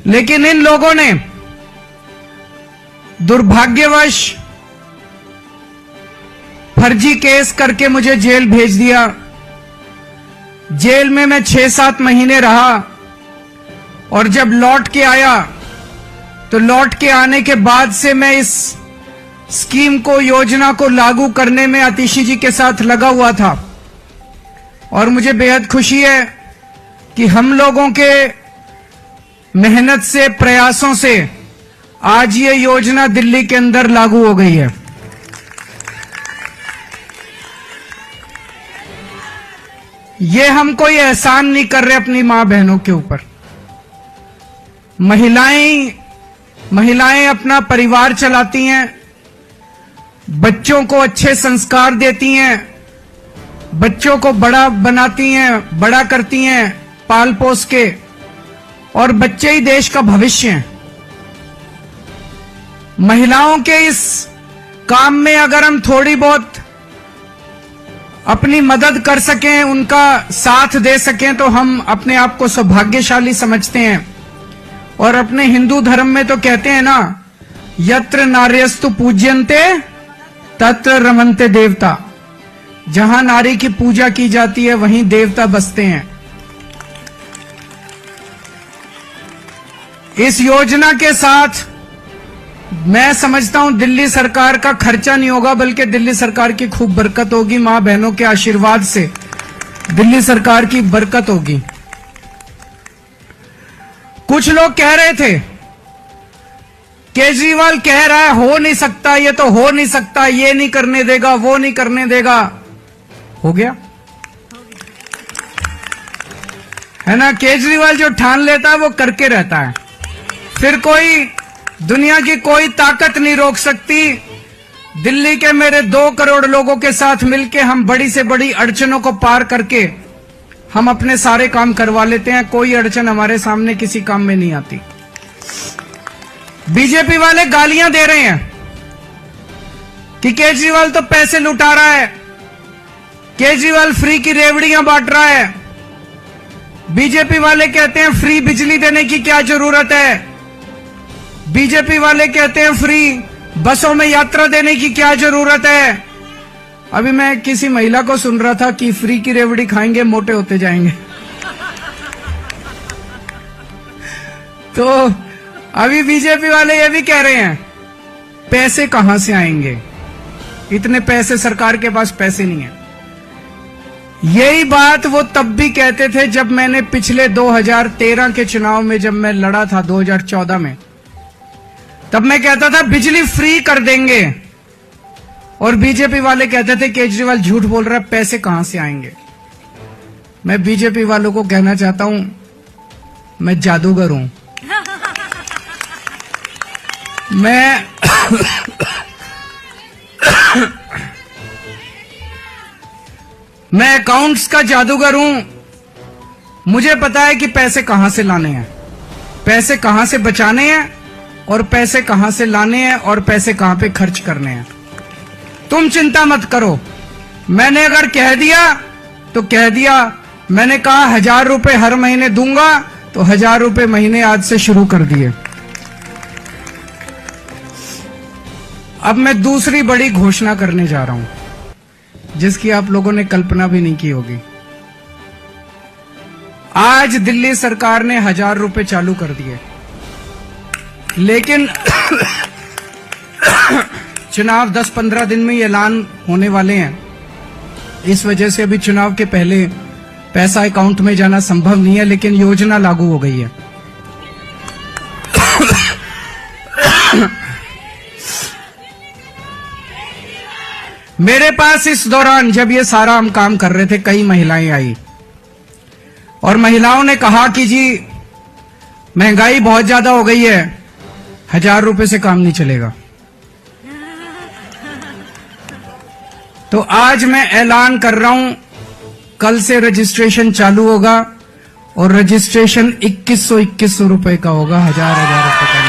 लेकिन इन लोगों ने दुर्भाग्यवश फर्जी केस करके मुझे जेल भेज दिया। जेल में मैं 6-7 महीने रहा और जब लौट के आया तो लौट के आने के बाद से मैं इस स्कीम को, योजना को लागू करने में आतिशी जी के साथ लगा हुआ था और मुझे बेहद खुशी है कि हम लोगों के मेहनत से, प्रयासों से आज ये योजना दिल्ली के अंदर लागू हो गई है। ये हम कोई एहसान नहीं कर रहे अपनी मां बहनों के ऊपर। महिलाएं अपना परिवार चलाती हैं, बच्चों को अच्छे संस्कार देती हैं, बच्चों को बड़ा बनाती हैं, बड़ा करती हैं पाल पोस के, और बच्चे ही देश का भविष्य हैं। महिलाओं के इस काम में अगर हम थोड़ी बहुत अपनी मदद कर सकें, उनका साथ दे सकें, तो हम अपने आप को सौभाग्यशाली समझते हैं। और अपने हिंदू धर्म में तो कहते हैं ना, यत्र नार्यस्तु पूज्यन्ते तत्र रमन्ते देवता। जहां नारी की पूजा की जाती है वहीं देवता बसते हैं। इस योजना के साथ मैं समझता हूं दिल्ली सरकार का खर्चा नहीं होगा, बल्कि दिल्ली सरकार की खूब बरकत होगी। मां बहनों के आशीर्वाद से दिल्ली सरकार की बरकत होगी। कुछ लोग कह रहे थे, केजरीवाल कह रहा है हो नहीं सकता, ये तो हो नहीं सकता, ये नहीं करने देगा, वो नहीं करने देगा। हो गया है ना। केजरीवाल जो ठान लेता है वो करके रहता है, फिर कोई दुनिया की कोई ताकत नहीं रोक सकती। दिल्ली के मेरे 2 करोड़ लोगों के साथ मिलके हम बड़ी से बड़ी अड़चनों को पार करके हम अपने सारे काम करवा लेते हैं। कोई अड़चन हमारे सामने किसी काम में नहीं आती। बीजेपी वाले गालियां दे रहे हैं कि केजरीवाल तो पैसे लुटा रहा है, केजरीवाल फ्री की रेवड़ियां बांट रहा है। बीजेपी वाले कहते हैं फ्री बिजली देने की क्या जरूरत है। बीजेपी वाले कहते हैं फ्री बसों में यात्रा देने की क्या जरूरत है। अभी मैं किसी महिला को सुन रहा था कि फ्री की रेवड़ी खाएंगे मोटे होते जाएंगे। तो अभी बीजेपी वाले ये भी कह रहे हैं पैसे कहां से आएंगे, इतने पैसे, सरकार के पास पैसे नहीं है। यही बात वो तब भी कहते थे जब मैंने पिछले 2013 के चुनाव में जब मैं लड़ा था 2014 में, तब मैं कहता था बिजली फ्री कर देंगे, और बीजेपी वाले कहते थे केजरीवाल झूठ बोल रहा है, पैसे कहां से आएंगे। मैं बीजेपी वालों को कहना चाहता हूं, मैं जादूगर हूं। मैं अकाउंट्स का जादूगर हूं। मुझे पता है कि पैसे कहां से लाने हैं, पैसे कहां से बचाने हैं, और पैसे कहां से लाने हैं, और पैसे कहां पे खर्च करने हैं। तुम चिंता मत करो। मैंने अगर कह दिया तो कह दिया। मैंने कहा 1000 रुपए हर महीने दूंगा, तो 1000 रुपए महीने आज से शुरू कर दिए। अब मैं दूसरी बड़ी घोषणा करने जा रहा हूं, जिसकी आप लोगों ने कल्पना भी नहीं की होगी। आज दिल्ली सरकार ने 1000 रुपए चालू कर दिए, लेकिन चुनाव 10-15 दिन में ऐलान होने वाले हैं। इस वजह से अभी चुनाव के पहले पैसा अकाउंट में जाना संभव नहीं है, लेकिन योजना लागू हो गई है। मेरे पास इस दौरान जब ये सारा हम काम कर रहे थे, कई महिलाएं आई और महिलाओं ने कहा कि जी महंगाई बहुत ज्यादा हो गई है, 1000 रुपए से काम नहीं चलेगा। तो आज मैं ऐलान कर रहा हूं, कल से रजिस्ट्रेशन चालू होगा और रजिस्ट्रेशन 2100 रुपए का होगा, 1000 रुपए का।